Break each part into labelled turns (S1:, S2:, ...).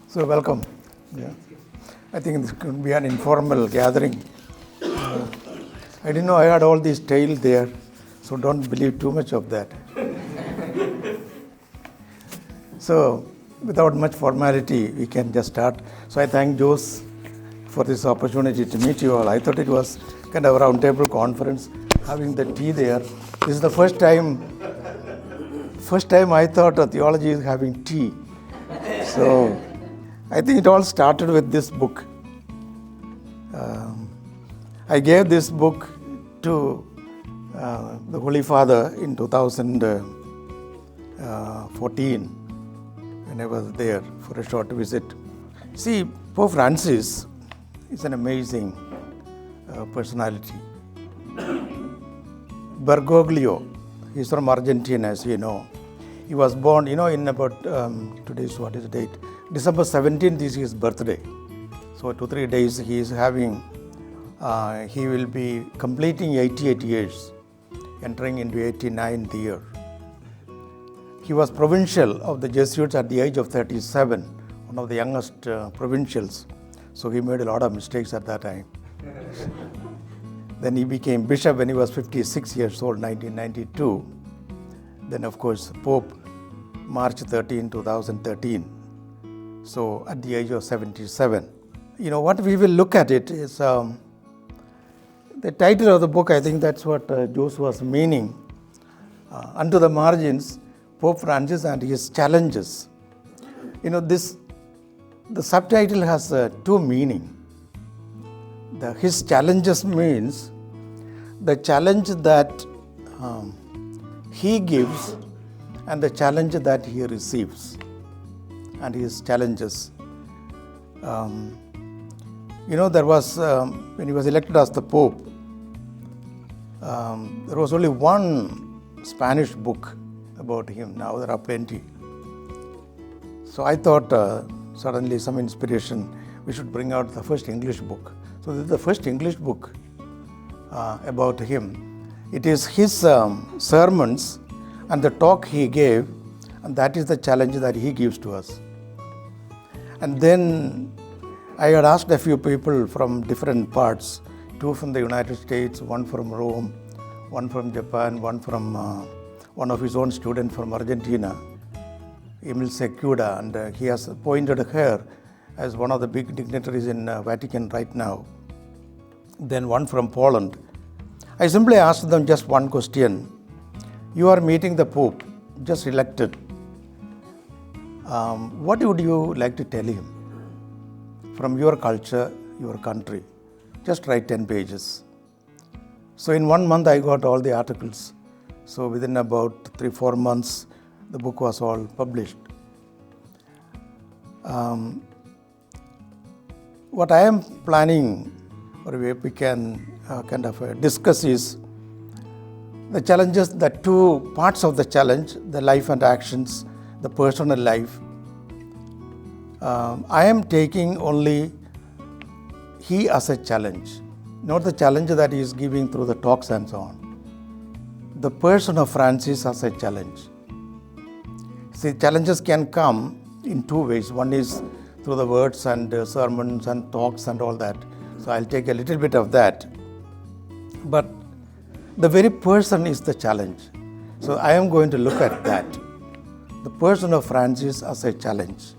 S1: So welcome. Yeah. I think this could be an informal gathering. I didn't know I had all these tales there, so don't believe too much of that. So without much formality, we can just start. So I thank Jose for this opportunity to meet you all. I thought it was kind of a roundtable conference, having the tea there. This is the first time I thought theology is having tea. So I think it all started with this book. I gave this book to the Holy Father in 2014 when I was there for a short visit. See, Pope Francis is an amazing personality. Bergoglio, he's from Argentina, as you know. He was born, in about, today's what is the date? December 17th is his birthday. So 2-3 days he is having, he will be completing 88 years, entering into 89th year. He was provincial of the Jesuits at the age of 37, one of the youngest provincials. So he made a lot of mistakes at that time. Then he became bishop when he was 56 years old, 1992. Then of course Pope, March 13, 2013. So at the age of 77. What we will look at it is the title of the book. I think that's what Jose was meaning. Unto the margins, Pope Francis and his challenges. The subtitle has two meanings. His challenges means the challenge that he gives and the challenge that he receives, and his challenges. There was, when he was elected as the Pope, there was only one Spanish book about him. Now there are plenty. So I thought suddenly some inspiration, we should bring out the first English book. So this is the first English book about him. It is his sermons and the talk he gave, and that is the challenge that he gives to us. And then I had asked a few people from different parts, 2 from the United States, 1 from Rome, 1 from Japan, 1 from one of his own students from Argentina, Emil Secuda, and he has appointed her as one of the big dignitaries in Vatican right now. Then 1 from Poland. I simply asked them just one question. You are meeting the Pope, just elected. What would you like to tell him from your culture, your country? Just write 10 pages. So in 1 month I got all the articles. So within about 3-4 months, the book was all published. What I am planning, or we can kind of discuss, is the challenges, the 2 parts of the challenge, the life and actions, the personal life. I am taking only he as a challenge, not the challenge that he is giving through the talks and so on. The person of Francis as a challenge. See, challenges can come in 2 ways. One is through the words and sermons and talks and all that. So I'll take a little bit of that. But the very person is the challenge. So I am going to look at that. The person of Francis as a challenge.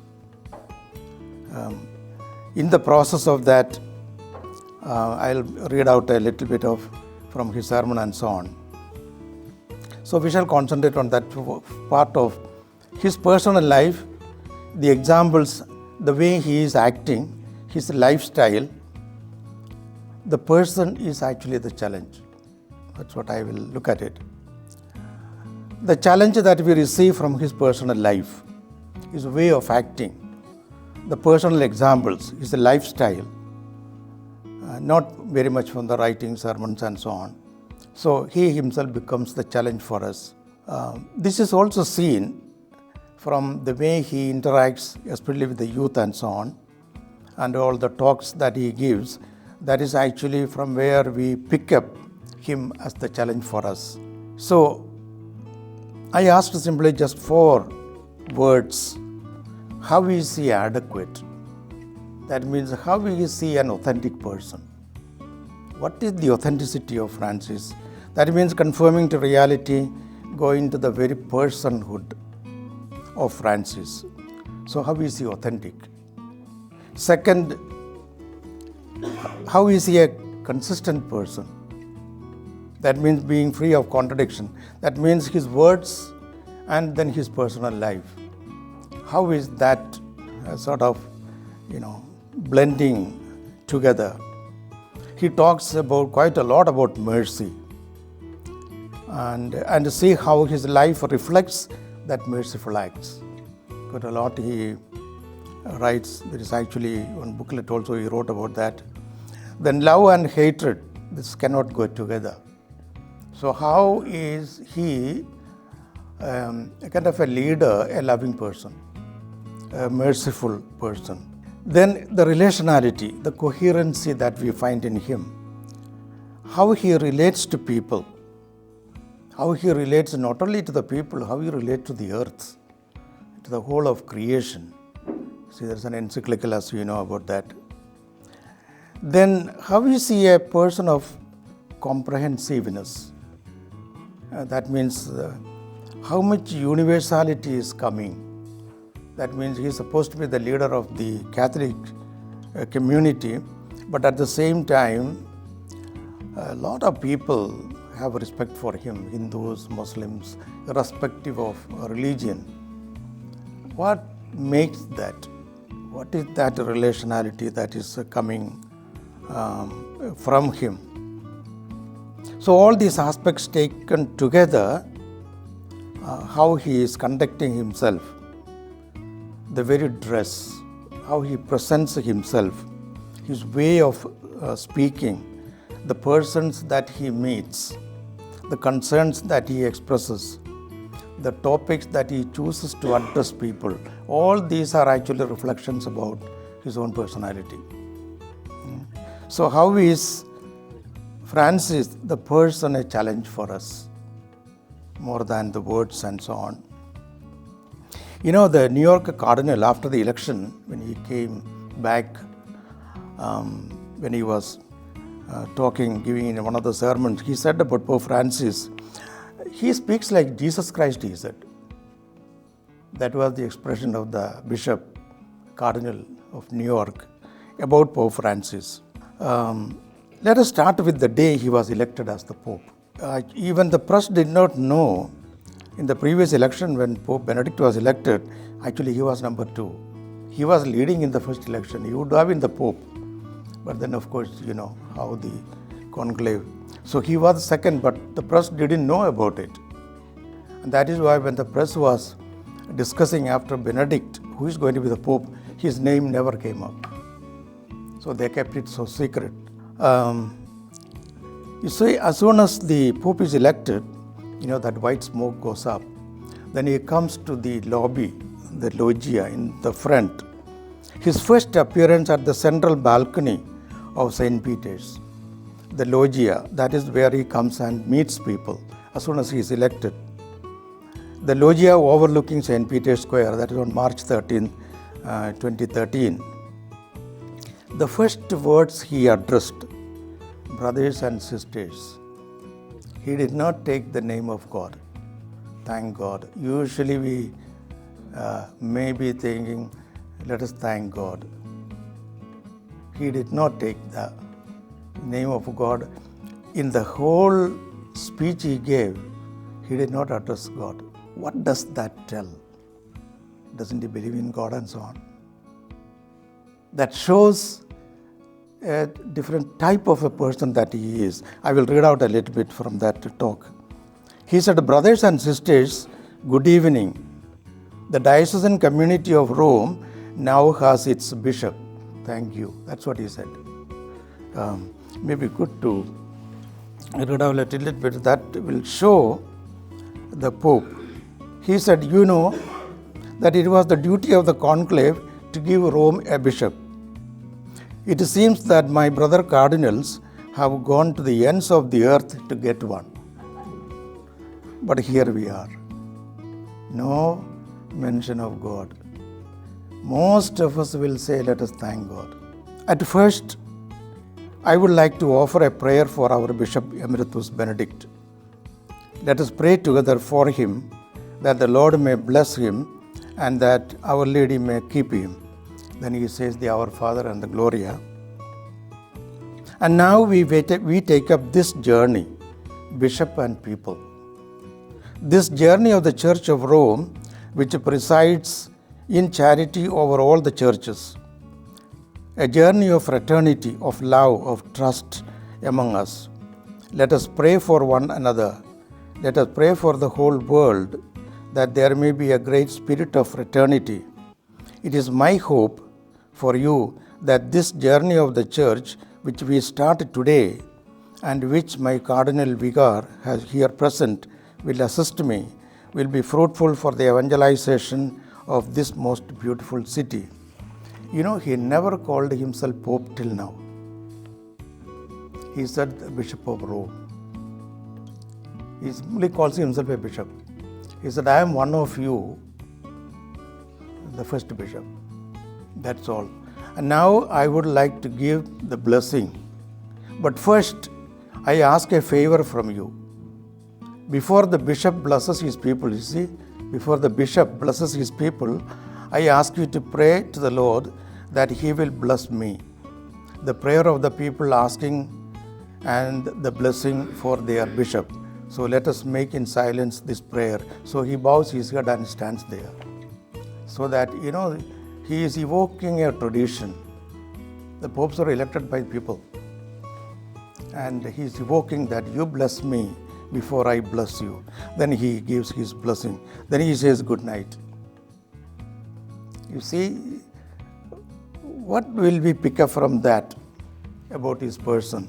S1: In the process of that, I'll read out a little bit from his sermon and so on. So we shall concentrate on that part of his personal life, the examples, the way he is acting, his lifestyle. The person is actually the challenge. That's what I will look at it. The challenge that we receive from his personal life, his way of acting, the personal examples, his lifestyle, not very much from the writing, sermons and so on. So he himself becomes the challenge for us. This is also seen from the way he interacts, especially with the youth and so on, and all the talks that he gives. That is actually from where we pick up him as the challenge for us. So I asked simply just 4 words how is he adequate? That means how is he an authentic person? What is the authenticity of Francis? That means conforming to reality, going to the very personhood of Francis. So how is he authentic? Second, how is he a consistent person? That means being free of contradiction. That means his words and then his personal life. How is that sort of, blending together? He talks about quite a lot about mercy and see how his life reflects that merciful acts. Quite a lot he writes. There is actually one booklet also he wrote about that. Then love and hatred, this cannot go together. So how is he a kind of a leader, a loving person, a merciful person? Then the relationality, the coherency that we find in him, how he relates to people, how he relates not only to the people, how he relates to the earth, to the whole of creation. See, there's an encyclical, as you know, about that. Then how is he a person of comprehensiveness? That means how much universality is coming. That means he is supposed to be the leader of the Catholic community, but at the same time, a lot of people have respect for him, Hindus, Muslims, irrespective of religion. What makes that? What is that relationality that is coming from him? So all these aspects taken together, how he is conducting himself, the very dress, how he presents himself, his way of speaking, the persons that he meets, the concerns that he expresses, the topics that he chooses to address people, all these are actually reflections about his own personality. So how is Francis, the person, a challenge for us, more than the words and so on? The New York Cardinal, after the election, when he came back, when he was giving in one of the sermons, he said about Pope Francis, he speaks like Jesus Christ, he said. That was the expression of the Bishop, Cardinal of New York, about Pope Francis. Let us start with the day he was elected as the Pope. Even the press did not know. In the previous election, when Pope Benedict was elected, actually he was number 2. He was leading in the first election. He would have been the Pope. But then, of course, how the conclave. So he was second, but the press didn't know about it. And that is why when the press was discussing after Benedict, who is going to be the Pope, his name never came up. So they kept it so secret. You see, as soon as the Pope is elected, that white smoke goes up. Then he comes to the lobby, the loggia in the front. His first appearance at the central balcony of St. Peter's, the loggia, that is where he comes and meets people as soon as he is elected. The loggia overlooking St. Peter's Square, that is on March 13, 2013. The first words he addressed, brothers and sisters. He did not take the name of God. Thank God. Usually we may be thinking, let us thank God. He did not take the name of God. In the whole speech he gave, he did not address God. What does that tell? Doesn't he believe in God and so on? That shows a different type of a person that he is. I will read out a little bit from that talk. He said, brothers and sisters, good evening. The diocesan community of Rome now has its bishop. Thank you. That's what he said. Maybe good to read out a little bit. That will show the Pope. He said, that it was the duty of the conclave to give Rome a bishop. It seems that my brother cardinals have gone to the ends of the earth to get one. But here we are. No mention of God. Most of us will say, let us thank God. At first, I would like to offer a prayer for our Bishop Emeritus Benedict. Let us pray together for him, that the Lord may bless him and that Our Lady may keep him. Then he says the Our Father and the Gloria. And now we take up this journey, Bishop and people. This journey of the Church of Rome, which presides in charity over all the churches. A journey of fraternity, of love, of trust among us. Let us pray for one another. Let us pray for the whole world, that there may be a great spirit of fraternity. It is my hope for you that this journey of the Church, which we started today, and which my Cardinal Vicar has here present will assist me, will be fruitful for the evangelization of this most beautiful city. You know, he never called himself Pope till now. He said the Bishop of Rome. He simply calls himself a bishop. He said, I am one of you, the first bishop. That's all. And now I would like to give the blessing. But first, I ask a favor from you. Before the bishop blesses his people, you see, before the bishop blesses his people, I ask you to pray to the Lord that he will bless me. The prayer of the people asking and the blessing for their bishop. So let us make in silence this prayer. So he bows his head and stands there. So that, you know, he is evoking a tradition. The popes are elected by people. And he is evoking that you bless me before I bless you. Then he gives his blessing. Then he says good night. You see, what will we pick up from that about his person?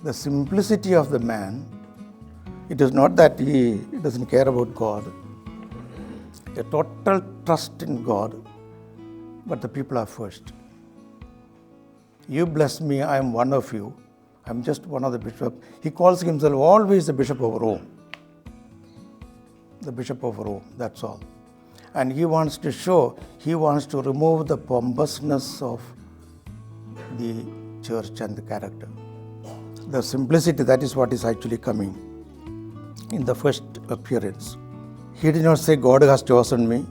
S1: The simplicity of the man. It is not that he doesn't care about God. A total trust in God. But the people are first. You bless me, I am one of you. I am just one of the bishops. He calls himself always the Bishop of Rome. The Bishop of Rome, that's all. And he wants to show, he wants to remove the pompousness of the church and the character. The simplicity, that is what is actually coming in the first appearance. He did not say, God has chosen me.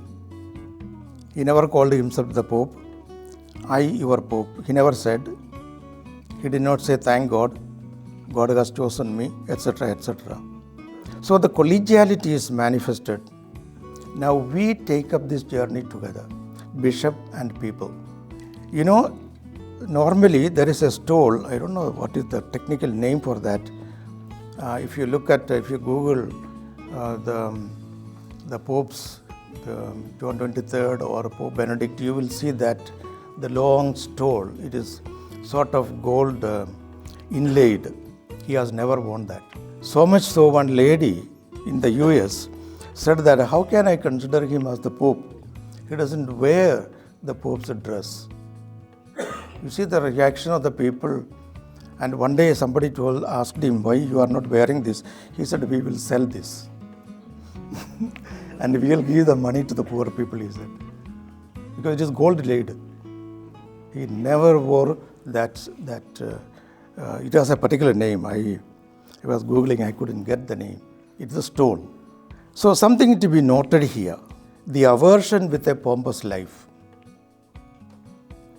S1: He never called himself the Pope. I, your Pope. He never said. He did not say, thank God, God has chosen me, etc., etc. So the collegiality is manifested. Now we take up this journey together, bishop and people. You know, normally there is a stole, I don't know what is the technical name for that. If you Google the popes, John 23rd or Pope Benedict, you will see that the long stole, it is sort of gold inlaid. He has never worn that. So much so, one lady in the US said that, how can I consider him as the Pope? He doesn't wear the Pope's dress. You see the reaction of the people. And one day somebody asked him, why you are not wearing this? He said, we will sell this. And we will give the money to the poor people, he said. Because it is gold laid. He never wore that it has a particular name. I was Googling, I couldn't get the name. It's a stone. So something to be noted here. The aversion with a pompous life.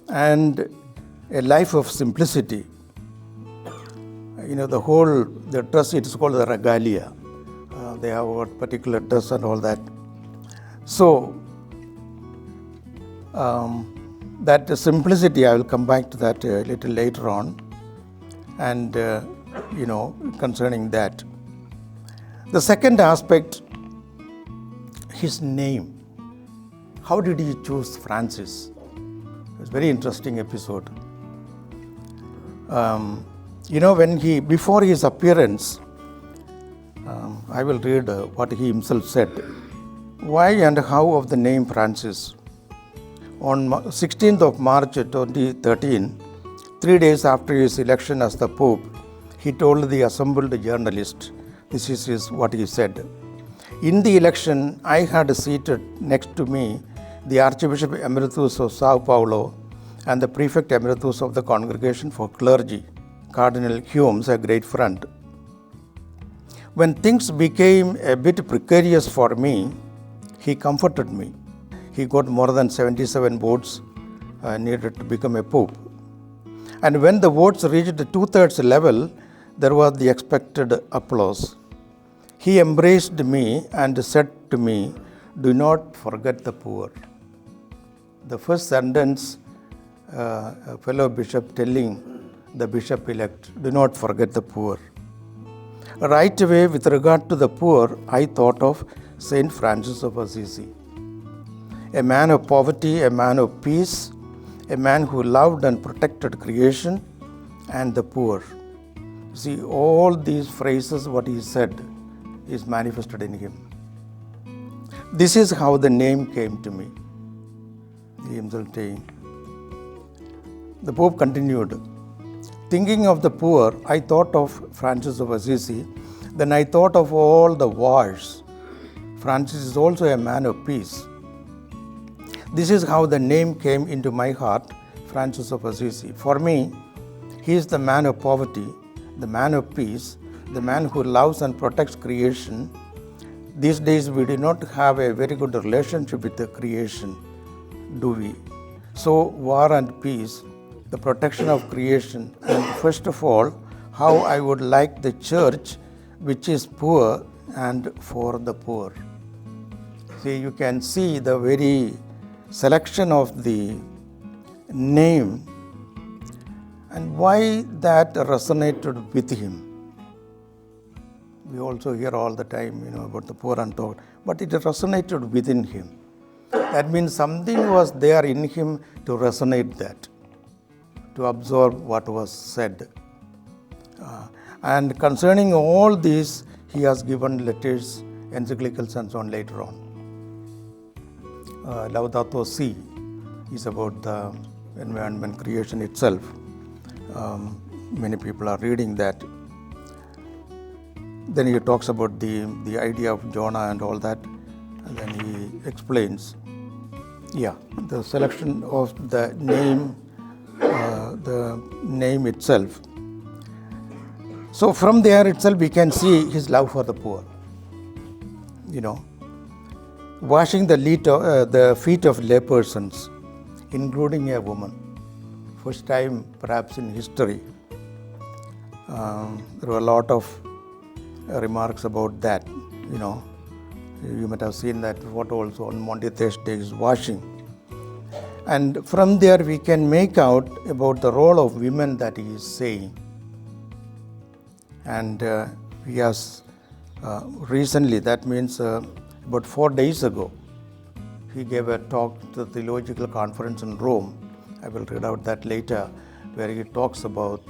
S1: And a life of simplicity. You know, the dress, it is called the regalia. They have a particular dress and all that. So, that simplicity, I will come back to that a little later on. And, concerning that. The second aspect, his name. How did he choose Francis? It's a very interesting episode. Before his appearance, I will read what he himself said. Why and how of the name Francis? On 16th of March 2013, 3 days after his election as the Pope, he told the assembled journalists, this is what he said. In the election, I had seated next to me the Archbishop Emeritus of Sao Paulo, and the Prefect Emeritus of the Congregation for Clergy, Cardinal Humes, a great friend. When things became a bit precarious for me, he comforted me. He got more than 77 votes needed to become a pope. And when the votes reached the 2/3 level, there was the expected applause. He embraced me and said to me, "Do not forget the poor." The first sentence, a fellow bishop telling the bishop-elect, "Do not forget the poor." Right away, with regard to the poor, I thought of Saint Francis of Assisi, a man of poverty, a man of peace, a man who loved and protected creation and the poor. See, all these phrases, what he said, is manifested in him. This is how the name came to me. He himself saying. The Pope continued, "Thinking of the poor, I thought of Francis of Assisi. Then I thought of all the wars. Francis is also a man of peace. This is how the name came into my heart, Francis of Assisi. For me, he is the man of poverty, the man of peace, the man who loves and protects creation. These days we do not have a very good relationship with the creation, do we? So war and peace, the protection of creation, and first of all, how I would like the church which is poor and for the poor." See, you can see the very selection of the name and why that resonated with him. We also hear all the time, about the poor and poor, but it resonated within him. That means something was there in him to resonate that, to absorb what was said. And concerning all this, he has given letters, encyclicals and so on later on. Laudato Si is about the environment, creation itself. Many people are reading that. Then he talks about the idea of Jonah and all that, and then he explains. The selection of the name itself. So from there itself we can see his love for the poor. Washing the feet of laypersons, including a woman. First time perhaps in history. There were a lot of remarks about that. You might have seen that photo also on Monday, Thursday is washing. And from there we can make out about the role of women that he is saying. And he has recently, that means about 4 days ago, he gave a talk to the Theological Conference in Rome. I will read out that later, where he talks about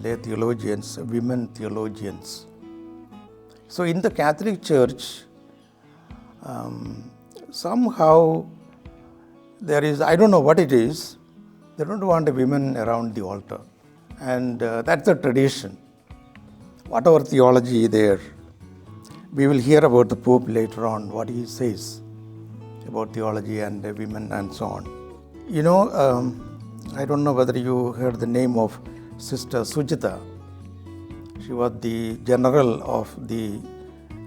S1: lay theologians, women theologians. So in the Catholic Church, somehow there is, I don't know what it is, they don't want women around the altar. And that's a tradition. Whatever theology there, we will hear about the Pope later on, what he says about theology and women and so on. I don't know whether you heard the name of Sister Sujita. She was the general of the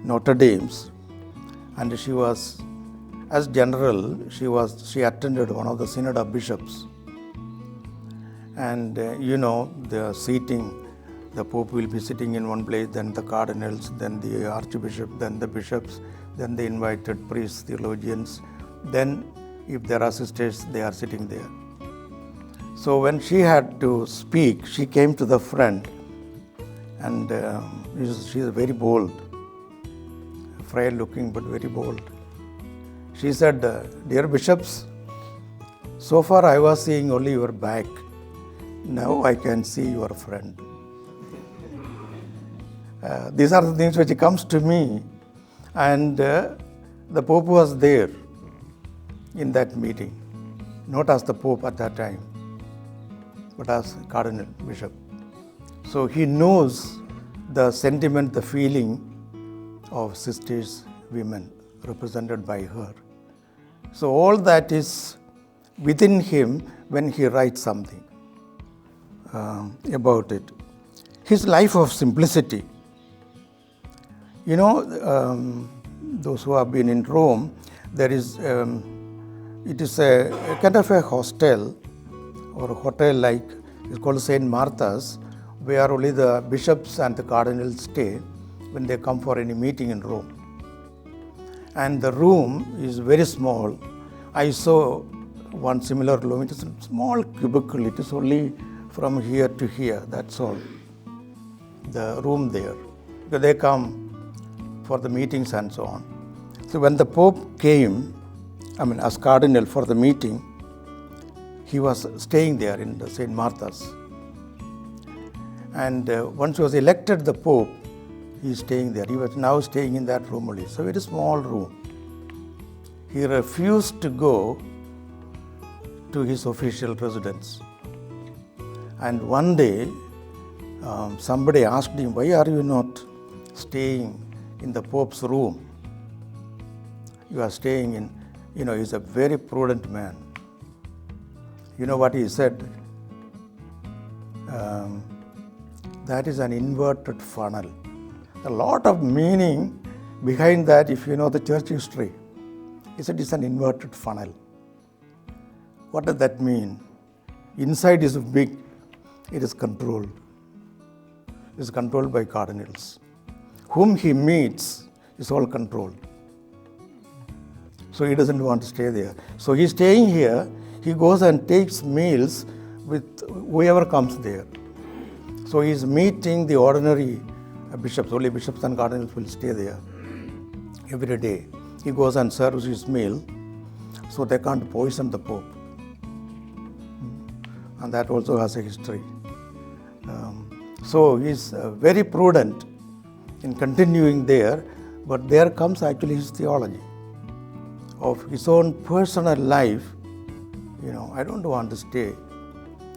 S1: Notre Dame's, and she was, as general, she attended one of the Synod of Bishops. And the seating, the Pope will be sitting in one place, then the cardinals, then the Archbishop, then the bishops, then the invited priests, theologians, then if there are sisters, they are sitting there. So when she had to speak, she came to the front, and she is very bold, frail looking but very bold. She said, "Dear bishops, so far I was seeing only your back. Now I can see your front." These are the things which comes to me, and the Pope was there in that meeting, not as the Pope at that time, but as Cardinal Bishop. So he knows the sentiment, the feeling of sisters, women represented by her. So all that is within him when he writes something about it. His life of simplicity. You know, those who have been in Rome, there is, it is a kind of a hostel or a hotel like, it's called St. Martha's, where only the bishops and the cardinals stay when they come for any meeting in Rome. And the room is very small. I saw one similar room. It is a small cubicle. It is only from here to here. That's all. The room there. Because they come for the meetings and so on. So when the Pope came, as cardinal for the meeting, he was staying there in the St. Martha's. And once he was elected the Pope, he is staying there. He was now staying in that room only. It's a very small room. He refused to go to his official residence. And one day, somebody asked him, why are you not staying in the Pope's room? You are staying in, he's a very prudent man. You know what he said? That is an inverted funnel. A lot of meaning behind that if you know the church history. He said it's an inverted funnel. What does that mean? Inside is big, it is controlled. It is controlled by cardinals. Whom he meets is all controlled. So he doesn't want to stay there. So he's staying here, he goes and takes meals with whoever comes there. So he's meeting the ordinary bishops, only bishops and cardinals will stay there every day. He goes and serves his meal, so they can't poison the Pope. And that also has a history. So he's very prudent in continuing there, but there comes actually his theology of his own personal life. I don't want to stay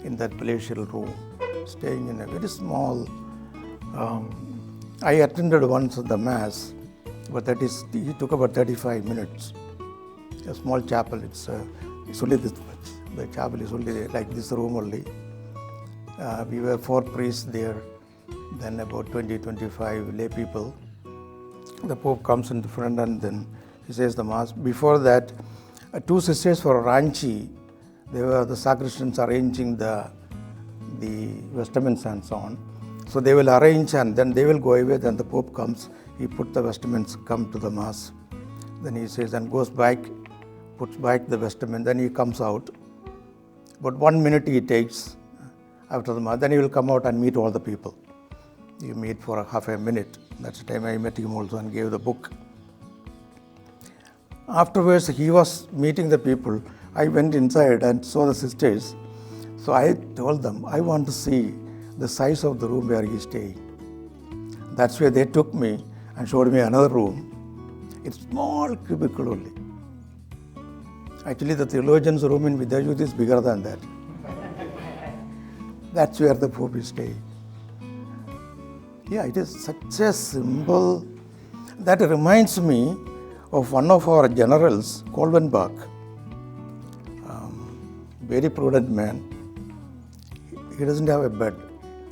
S1: in that palatial room, staying in a very small. I attended once the Mass, but it took about 35 minutes. A small chapel, it's only this much. The chapel is only like this room only. We were 4 priests there, then about 20-25 lay people. The Pope comes in the front and then he says the Mass. Before that, 2 sisters for Ranchi, they were the sacristans arranging the vestments and so on. So they will arrange and then they will go away. Then the Pope comes, he puts the vestments, come to the Mass. Then he says and goes back, puts back the vestment, then he comes out. But 1 minute he takes after the Mass, then he will come out and meet all the people. You meet for half a minute. That's the time I met him also and gave the book. Afterwards, he was meeting the people. I went inside and saw the sisters. So I told them, I want to see the size of the room where he is staying. That's where they took me and showed me another room. It's small cubicle only. Actually, the theologian's room in Vidyayuth is bigger than that. That's where the Pope is staying. Yeah, it is such a symbol. That reminds me of one of our generals, Kolvenbach. Very prudent man. He doesn't have a bed.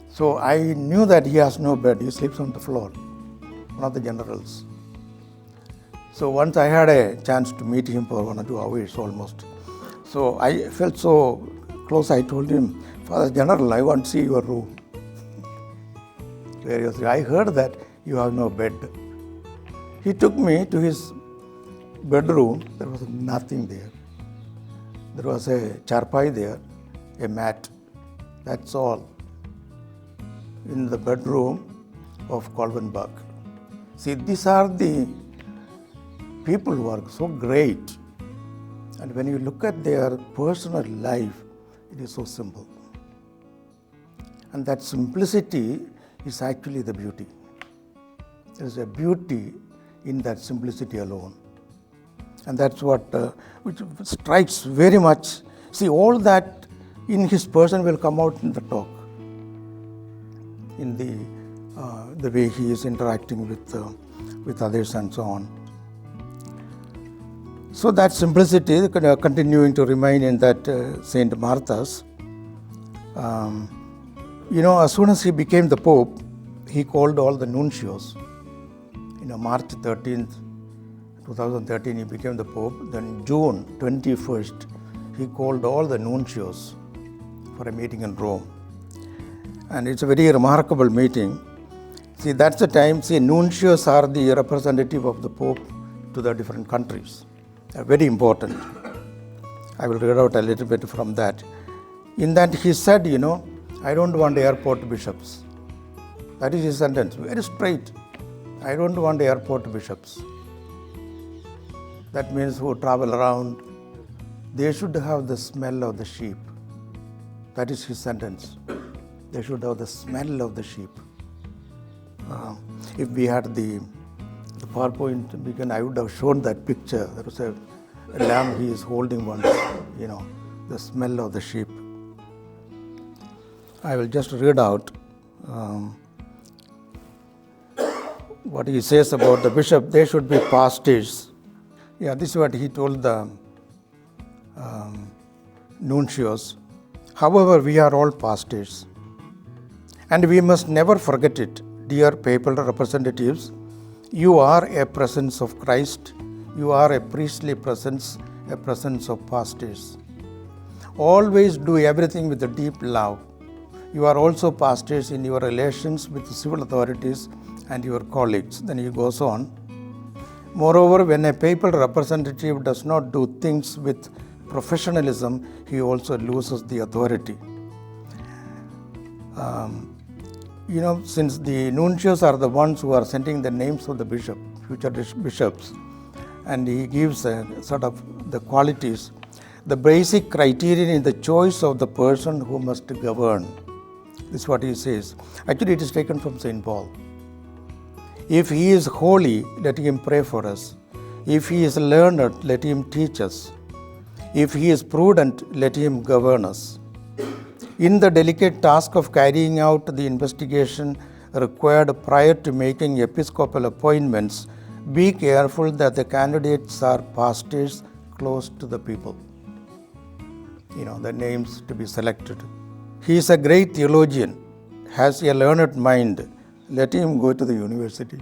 S1: So I knew that he has no bed. He sleeps on the floor. One of the generals. So once I had a chance to meet him for 1 or 2 hours almost. So I felt so close. I told him, Father General, I want to see your room. I heard that you have no bed. He took me to his bedroom. There was nothing there. There was a charpai there, a mat. That's all. In the bedroom of Kolvenbach. See, these are the people who are so great. And when you look at their personal life, it is so simple. And that simplicity is actually the beauty. There is a beauty in that simplicity alone. And that's what which strikes very much. See, all that in his person will come out in the talk, in the way he is interacting with others and so on. So that simplicity continuing to remain in that Saint Martha's. As soon as he became the Pope, he called all the nuncios. March 13th, 2013, he became the Pope. Then June 21st, he called all the nuncios for a meeting in Rome. And it's a very remarkable meeting. See, that's the time, nuncios are the representative of the Pope to the different countries. Very important. I will read out a little bit from that. In that he said, I don't want airport bishops. That is his sentence, very straight. I don't want airport bishops. That means who travel around. They should have the smell of the sheep. That is his sentence. They should have the smell of the sheep. If we had the PowerPoint, I would have shown that picture. There was a lamb he is holding one, the smell of the sheep. I will just read out what he says about the bishop. They should be pastors. This is what he told the nuncios. However, we are all pastors. And we must never forget it, dear papal representatives. You are a presence of Christ. You are a priestly presence, a presence of pastors. Always do everything with a deep love. You are also pastors in your relations with the civil authorities and your colleagues. Then he goes on. Moreover, when a papal representative does not do things with professionalism, he also loses the authority. Since the nuncios are the ones who are sending the names of the future bishops, and he gives sort of the qualities, the basic criterion in the choice of the person who must govern. This is what he says. Actually, it is taken from St. Paul. If he is holy, let him pray for us. If he is learned, let him teach us. If he is prudent, let him govern us. In the delicate task of carrying out the investigation required prior to making episcopal appointments, be careful that the candidates are pastors close to the people. The names to be selected. He is a great theologian, has a learned mind. Let him go to the university,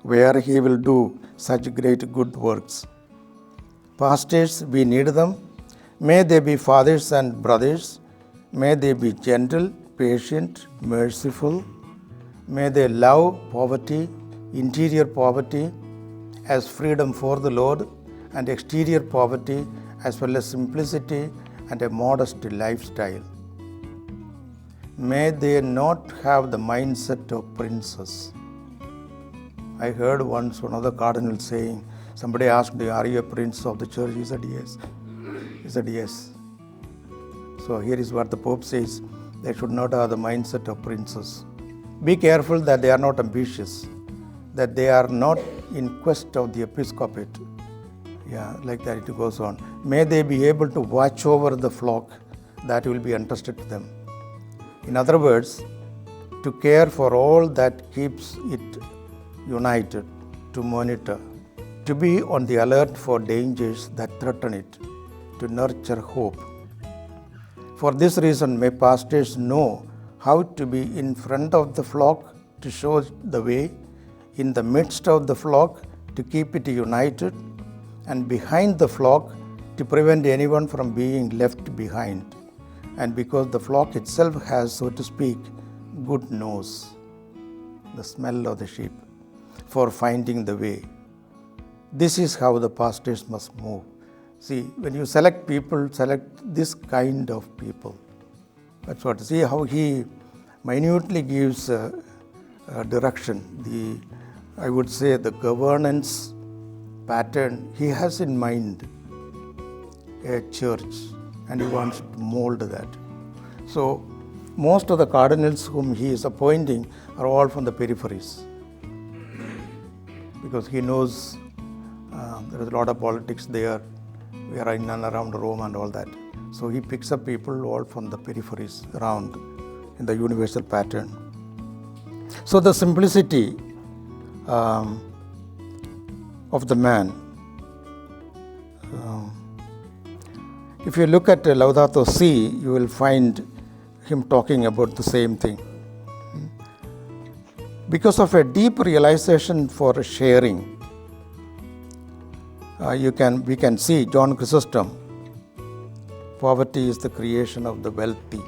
S1: where he will do such great good works. Pastors, we need them. May they be fathers and brothers. May they be gentle, patient, merciful. May they love poverty, interior poverty as freedom for the Lord, and exterior poverty as well as simplicity and a modest lifestyle. May they not have the mindset of princes. I heard once one of the cardinals saying, somebody asked, are you a prince of the church? He said, yes. He said, yes. So here is what the Pope says, they should not have the mindset of princes. Be careful that they are not ambitious, that they are not in quest of the episcopate. Like that it goes on. May they be able to watch over the flock that will be entrusted to them. In other words, to care for all that keeps it united, to monitor, to be on the alert for dangers that threaten it, to nurture hope. For this reason, may pastors know how to be in front of the flock to show the way, in the midst of the flock to keep it united, and behind the flock to prevent anyone from being left behind. And because the flock itself has, so to speak, good nose, the smell of the sheep, for finding the way. This is how the pastors must move. See, when you select people, select this kind of people. That's what. See how he minutely gives direction. I would say the governance pattern he has in mind a church, and he wants to mold that. So most of the cardinals whom he is appointing are all from the peripheries, because he knows there is a lot of politics there. We are in and around Rome and all that. So he picks up people all from the peripheries around in the universal pattern. So the simplicity of the man If you look at Laudato Si, you will find him talking about the same thing. Because of a deep realization for sharing, we can see John Chrysostom, poverty is the creation of the wealthy.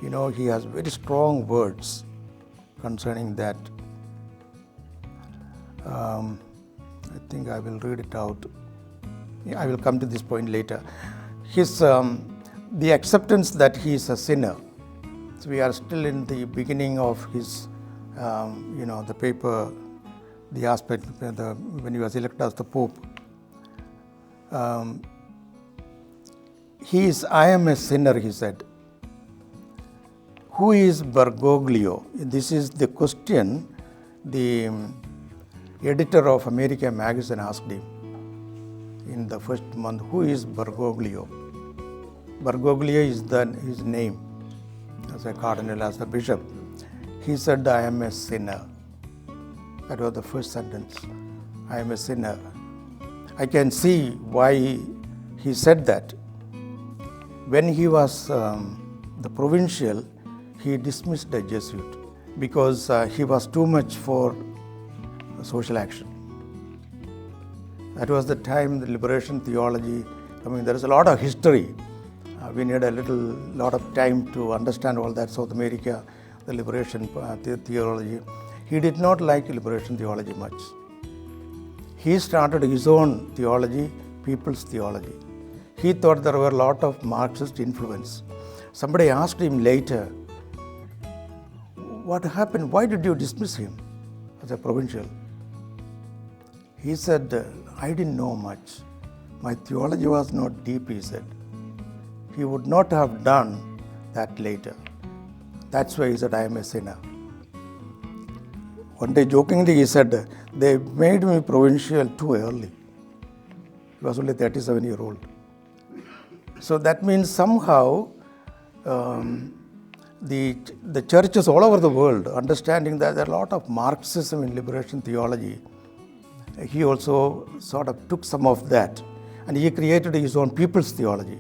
S1: He has very strong words concerning that. I think I will read it out. I will come to this point later. The acceptance that he is a sinner. So we are still in the beginning of his, the paper, the aspect when he was elected as the Pope. I am a sinner, he said. Who is Bergoglio? This is the question the editor of America magazine asked him in the first month. Who is Bergoglio? Bergoglio is his name as a cardinal, as a bishop. He said, I am a sinner. That was the first sentence. I am a sinner. I can see why he said that. When he was the provincial, he dismissed a Jesuit because he was too much for social action. That was the time the liberation theology coming. There is a lot of history. We need a lot of time to understand all that. South America, the liberation theology. He did not like liberation theology much. He started his own theology, people's theology. He thought there were a lot of Marxist influence. Somebody asked him later, what happened? Why did you dismiss him as a provincial? He said, I didn't know much. My theology was not deep, he said. He would not have done that later. That's why he said, I am a sinner. One day, jokingly, he said, they made me provincial too early. He was only 37-year-old. So that means somehow the churches all over the world, understanding that there are a lot of Marxism in liberation theology, he also sort of took some of that and he created his own people's theology.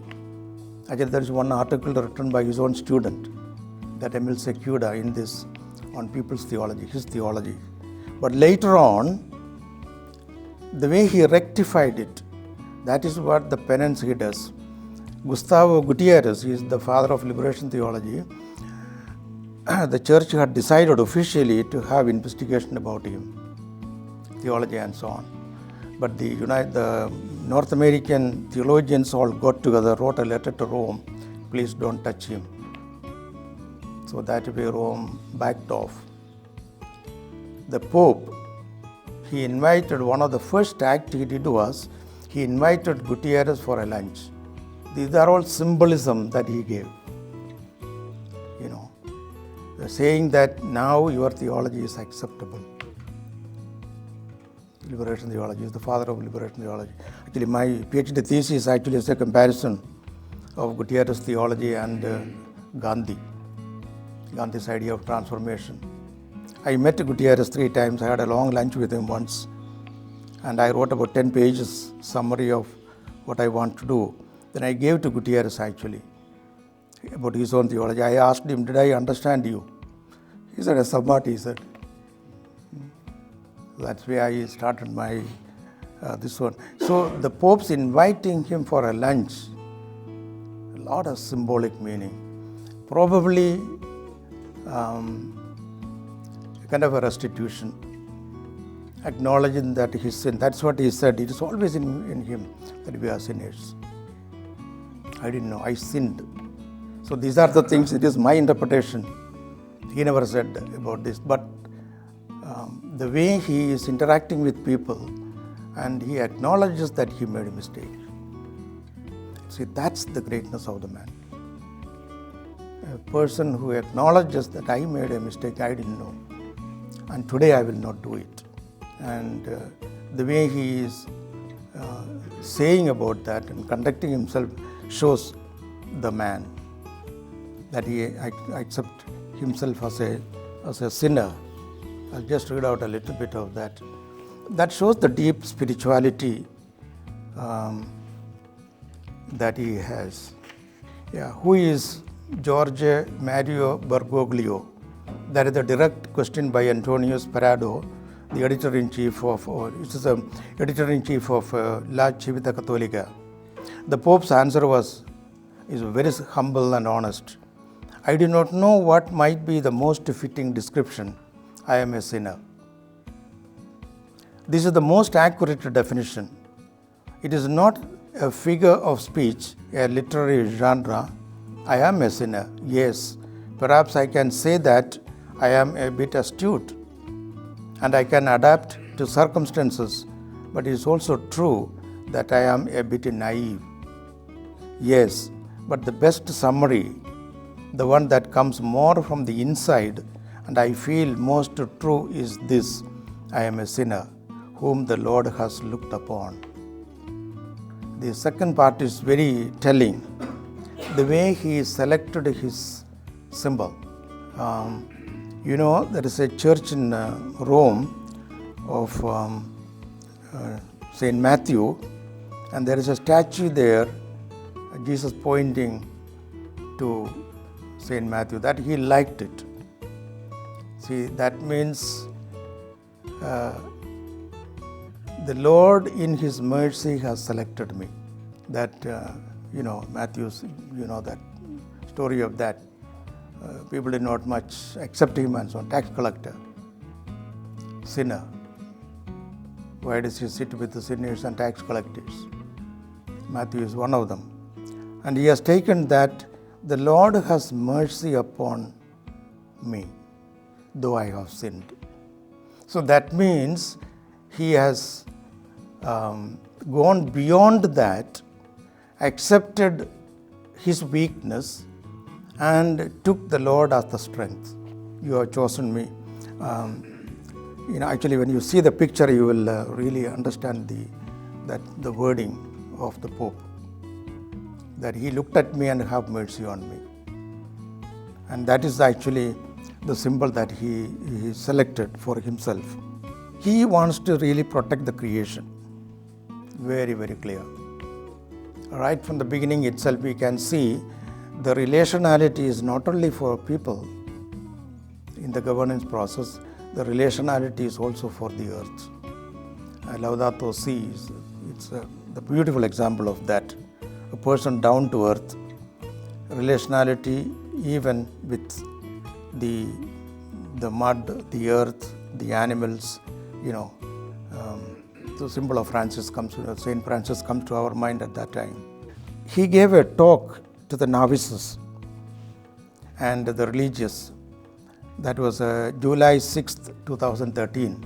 S1: Actually, there is one article written by his own student, that Emil Secuda, in this on people's theology, his theology. But later on, the way he rectified it, that is what the penance he does. Gustavo Gutierrez, he is the father of liberation theology. The church had decided officially to have investigation about him, theology and so on. But the North American theologians all got together, wrote a letter to Rome, please don't touch him. So that way Rome backed off. The Pope, he invited, one of the first acts he did was, he invited Gutierrez for a lunch. These are all symbolism that he gave. Saying that now your theology is acceptable. Liberation theology is the father of liberation theology. Actually, my PhD thesis actually is a comparison of Gutierrez theology and Gandhi's idea of transformation. I met Gutierrez 3 times. I had a long lunch with him once. And I wrote about 10 pages summary of what I want to do. Then I gave to Gutierrez actually about his own theology. I asked him, did I understand you? He said, somewhat, he said. That's why I started my this one. So the Pope's inviting him for a lunch, a lot of symbolic meaning. Probably kind of a restitution, acknowledging that his sin. That's what he said. It is always in him that we are sinners. I didn't know. I sinned. So these are the things. It is my interpretation. He never said about this. But the way he is interacting with people and he acknowledges that he made a mistake. See, that's the greatness of the man. A person who acknowledges that I made a mistake, I didn't know. And today I will not do it. And the way he is saying about that and conducting himself shows the man, that he accepts himself as a sinner. I'll just read out a little bit of that. That shows the deep spirituality that he has. Yeah, who is George Mario Bergoglio? That is a direct question by Antonio Sperado, the editor-in-chief of La Civita Cattolica. The Pope's answer is very humble and honest. I do not know what might be the most fitting description. I am a sinner. This is the most accurate definition. It is not a figure of speech, a literary genre. I am a sinner. Yes, perhaps I can say that I am a bit astute and I can adapt to circumstances, but it is also true that I am a bit naive. Yes, but the best summary, the one that comes more from the inside and I feel most true, is this: I am a sinner whom the Lord has looked upon. The second part is very telling. The way he selected his symbol. There is a church in Rome of St. Matthew, and there is a statue there, Jesus pointing to St. Matthew, that he liked it. See, that means the Lord in His mercy has selected me. That, Matthew's, that story of that. People did not much accept him and so on. Tax collector, sinner. Why does he sit with the sinners and tax collectors? Matthew is one of them. And he has taken that the Lord has mercy upon me, though I have sinned. So that means he has gone beyond that, accepted his weakness, and took the Lord as the strength. You have chosen me. Actually, when you see the picture, you will really understand the wording of the Pope. That he looked at me and have mercy on me. And that is actually the symbol that he selected for himself. He wants to really protect the creation. Very, very clear. Right from the beginning itself, we can see the relationality is not only for people in the governance process, the relationality is also for the earth. Laudato Si, it's the beautiful example of that. A person down to earth, relationality even with the mud, the earth, the animals, the symbol of Francis St. Francis comes to our mind at that time. He gave a talk to the novices and the religious. That was July 6th, 2013.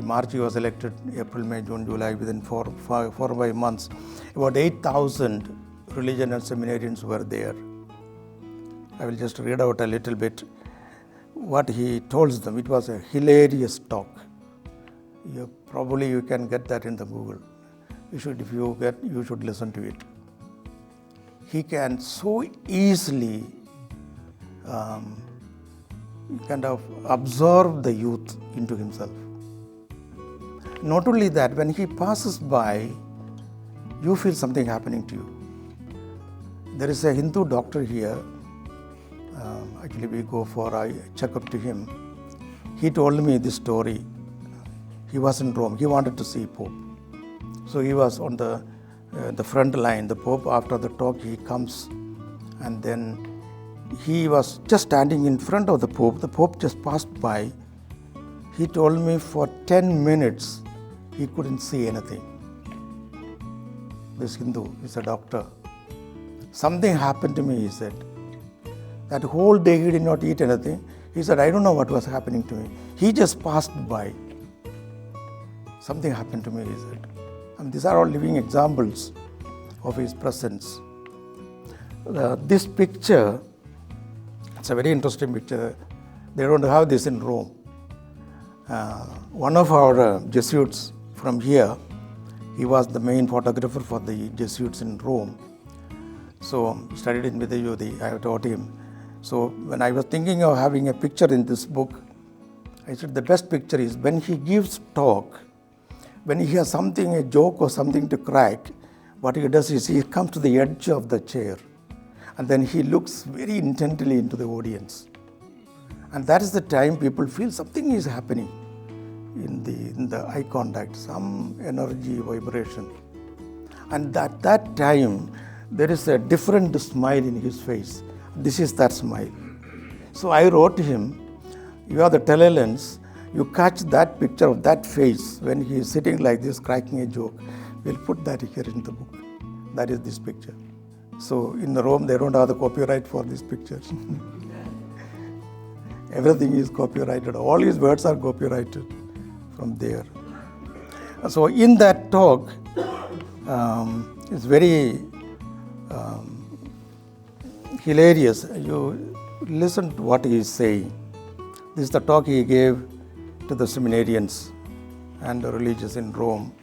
S1: March he was elected, April, May, June, July, within 4 or 5 months. About 8,000 religion and seminarians were there. I will just read out a little bit what he told them. It was a hilarious talk. You can get that in the Google. You should listen to it. He can so easily kind of absorb the youth into himself. Not only that, when he passes by, you feel something happening to you. There is a Hindu doctor here. Actually, we go for a checkup to him. He told me this story. He was in Rome. He wanted to see Pope. So he was on the front line. The Pope, after the talk, he comes, and then he was just standing in front of the Pope. The Pope just passed by. He told me for 10 minutes he couldn't see anything. This Hindu is a doctor. Something happened to me, he said. That whole day he did not eat anything. He said, I don't know what was happening to me. He just passed by. Something happened to me, he said. And these are all living examples of his presence. This picture, it's a very interesting picture. They don't have this in Rome. One of our Jesuits from here, he was the main photographer for the Jesuits in Rome. So studied in Vidayudi, I taught him. So when I was thinking of having a picture in this book, I said the best picture is when he gives talk, when he has something, a joke or something to crack, what he does is he comes to the edge of the chair and then he looks very intently into the audience. And that is the time people feel something is happening in the eye contact, some energy, vibration. And at that time, there is a different smile in his face. This is that smile. So I wrote to him, you are the telelens, you catch that picture of that face when he is sitting like this, cracking a joke. We'll put that here in the book. That is this picture. So in Rome, they don't have the copyright for this picture. Everything is copyrighted. All his words are copyrighted from there. So in that talk, it's very hilarious. You listen to what he is saying. This is the talk he gave to the seminarians and the religious in Rome.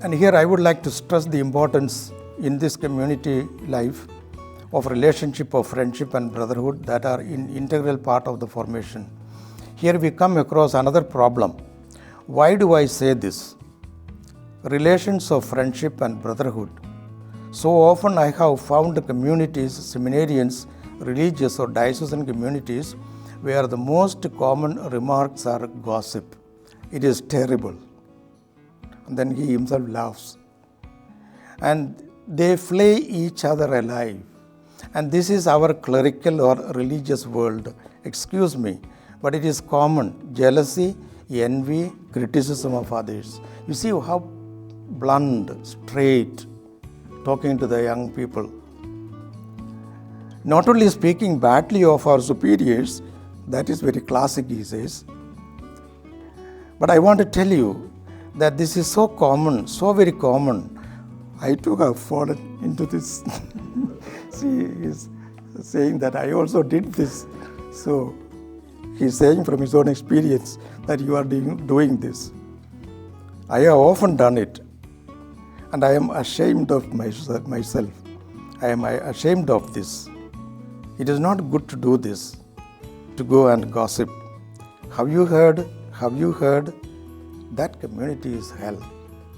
S1: And here I would like to stress the importance in this community life of relationship of friendship and brotherhood that are an integral part of the formation. Here we come across another problem. Why do I say this? Relations of friendship and brotherhood. So often I have found communities, seminarians, religious or diocesan communities, where the most common remarks are gossip. It is terrible. And then he himself laughs. And they flay each other alive. And this is our clerical or religious world. Excuse me, but it is common. Jealousy, envy, criticism of others. You see how blunt, straight, talking to the young people. Not only speaking badly of our superiors, that is very classic, he says. But I want to tell you that this is so common, so very common. I too have fallen into this. See, he's saying that I also did this. So he's saying from his own experience that you are doing this. I have often done it. And I am ashamed of myself. I am ashamed of this. It is not good to do this, to go and gossip. Have you heard? Have you heard? That community is hell.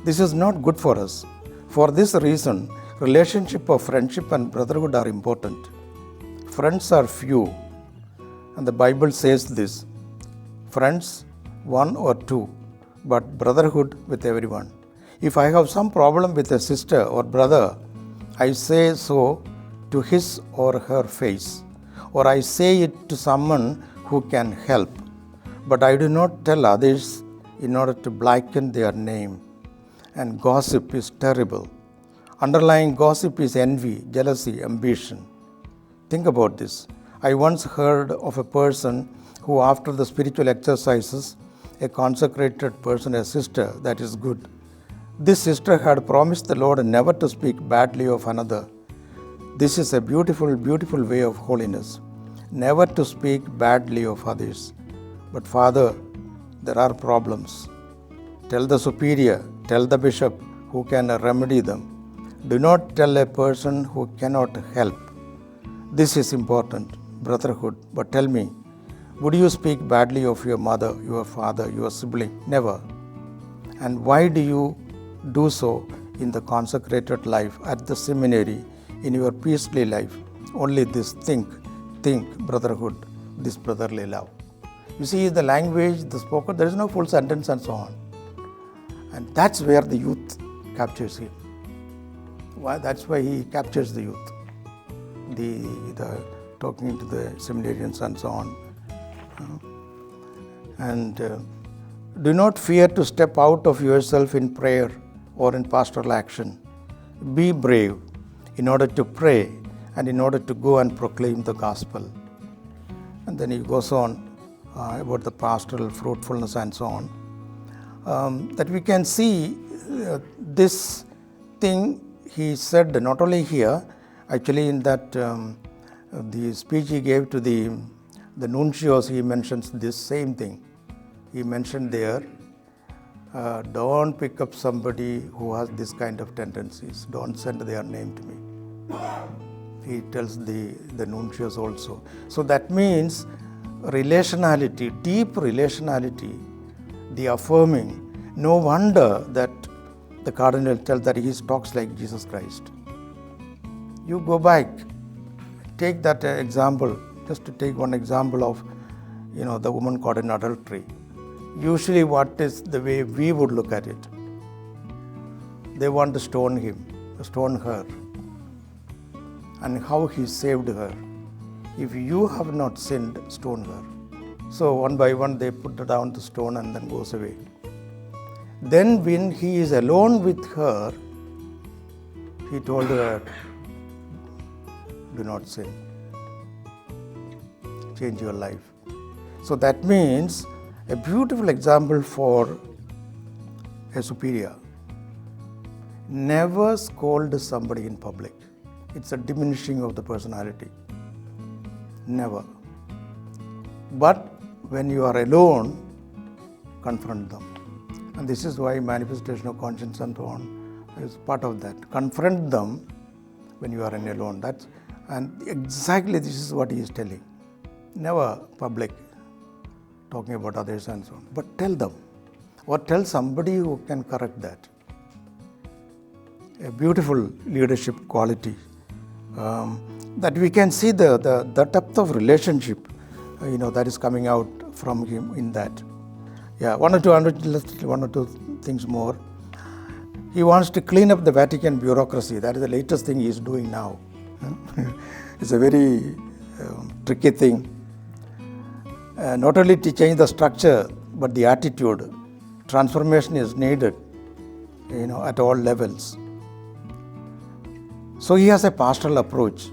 S1: This is not good for us. For this reason, relationship of friendship and brotherhood are important. Friends are few, and the Bible says this. Friends, one or two, but brotherhood with everyone. If I have some problem with a sister or brother, I say so to his or her face, or I say it to someone who can help, but I do not tell others in order to blacken their name. And gossip is terrible. Underlying gossip is envy, jealousy, ambition. Think about this. I once heard of a person who, after the spiritual exercises, a consecrated person, a sister, that is good. This sister had promised the Lord never to speak badly of another. This is a beautiful, beautiful way of holiness. Never to speak badly of others. But Father, there are problems. Tell the superior, tell the bishop who can remedy them. Do not tell a person who cannot help. This is important, brotherhood. But tell me, would you speak badly of your mother, your father, your sibling? Never. And why do you do so in the consecrated life, at the seminary, in your priestly life? Only this, think, brotherhood, this brotherly love. You see, the language, the spoken, there is no full sentence and so on. And that's where the youth captures him. Why? That's why he captures the youth. The talking to the seminarians and so on. And do not fear to step out of yourself in prayer or in pastoral action. Be brave in order to pray and in order to go and proclaim the gospel. And then he goes on about the pastoral fruitfulness and so on. That we can see this thing he said not only here, actually in that the speech he gave to the nuncios, he mentions this same thing. He mentioned there, don't pick up somebody who has this kind of tendencies. Don't send their name to me. He tells the nuncios also. So that means relationality, deep relationality, the affirming. No wonder that the cardinal tells that he talks like Jesus Christ. You go back, take that example, just to take one example of, the woman caught in adultery. Usually what is the way we would look at it? They want to stone her. And how he saved her. If you have not sinned, stone her. So one by one they put down the stone and then goes away. Then when he is alone with her, he told her, do not sin. Change your life. So that means a beautiful example for a superior. Never scold somebody in public. It's a diminishing of the personality. Never. But when you are alone, confront them. And this is why manifestation of conscience and so on is part of that. Confront them when you are alone. And exactly this is what he is telling. Never public, talking about others and so on. But tell them, or tell somebody who can correct that. A beautiful leadership quality. That we can see the depth of relationship, that is coming out from him in that. One or two things more. He wants to clean up the Vatican bureaucracy. That is the latest thing he is doing now. It's a very tricky thing. Not only to change the structure, but the attitude. Transformation is needed, at all levels. So he has a pastoral approach.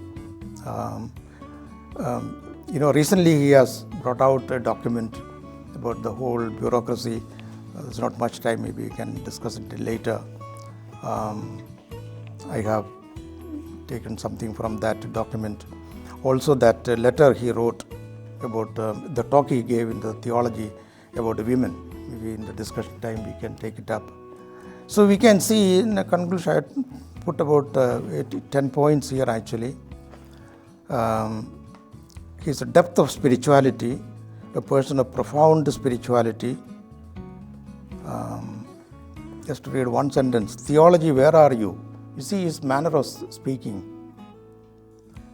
S1: Recently he has brought out a document about the whole bureaucracy. There's not much time, maybe we can discuss it later. I have taken something from that document. Also that letter he wrote about the talk he gave in the theology about women. Maybe in the discussion time we can take it up. So we can see in a conclusion, I put about 10 points here actually. He's a depth of spirituality, a person of profound spirituality. Just to read one sentence. Theology, where are you? You see his manner of speaking.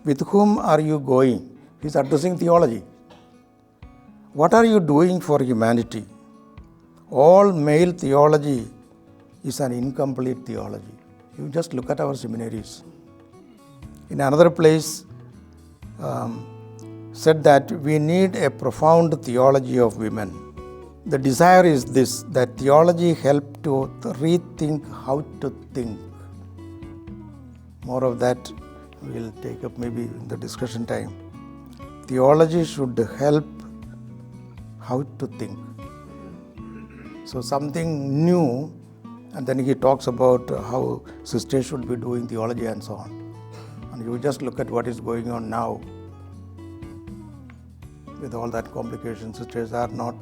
S1: With whom are you going? He's addressing theology. What are you doing for humanity? All male theology is an incomplete theology. You just look at our seminaries. In another place, said that we need a profound theology of women. The desire is this, that theology help to rethink how to think. More of that we'll take up maybe in the discussion time. Theology should help how to think. So something new, and then he talks about how sisters should be doing theology and so on. And you just look at what is going on now. With all that complication, sisters are not.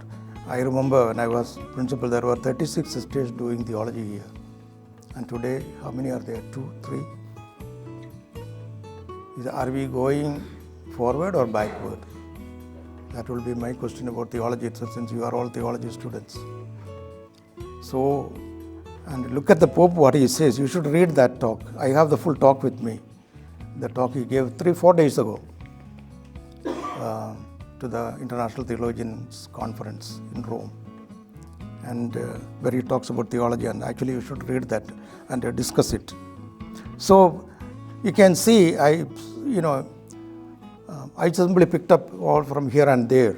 S1: I remember when I was principal, there were 36 sisters doing theology here. And today, how many are there? 2, 3? Are we going forward or backward? That will be my question about theology itself, since you are all theology students. So, and look at the Pope, what he says. You should read that talk. I have the full talk with me. The talk he gave 3-4 days ago to the International Theologians Conference in Rome, and where he talks about theology, and actually you should read that and discuss it. So you can see, I simply picked up all from here and there.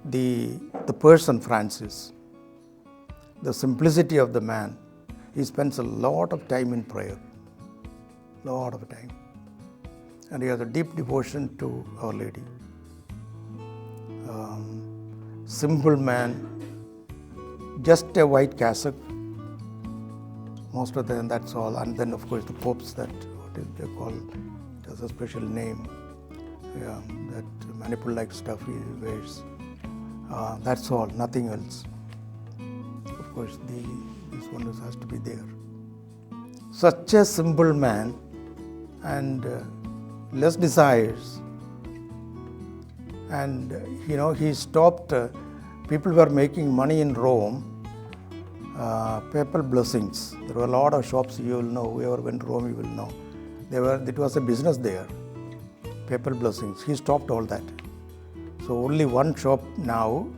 S1: The person Francis, the simplicity of the man. He spends a lot of time in prayer, lot of time, and he has a deep devotion to Our Lady. Simple man, just a white cassock, most of them, that's all. And then of course the popes, that what is they call, it has a special name, that manipul-like stuff he wears. That's all, nothing else. Of course this one has to be there. Such a simple man, and less desires. And he stopped, people were making money in Rome, papal blessings. There were a lot of shops, you will know, whoever went to Rome, you will know. It was a business there, papal blessings. He stopped all that. So only one shop now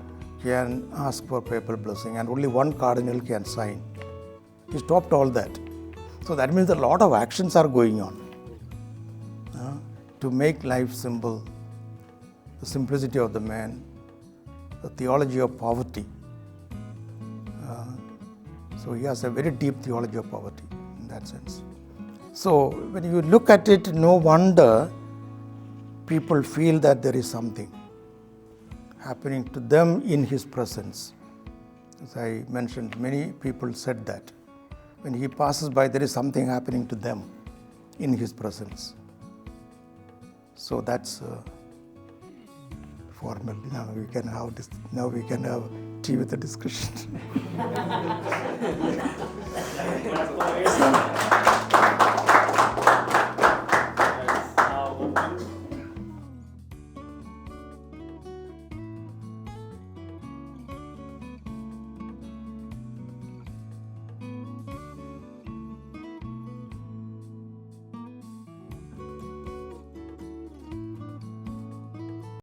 S1: can ask for papal blessing and only one cardinal can sign. He stopped all that. So that means a lot of actions are going on to make life simple, the simplicity of the man, the theology of poverty. So he has a very deep theology of poverty in that sense. So when you look at it, no wonder people feel that there is something happening to them in his presence. As I mentioned, many people said that. When he passes by, there is something happening to them in his presence. So that's formal. Now we can have tea with the discussion.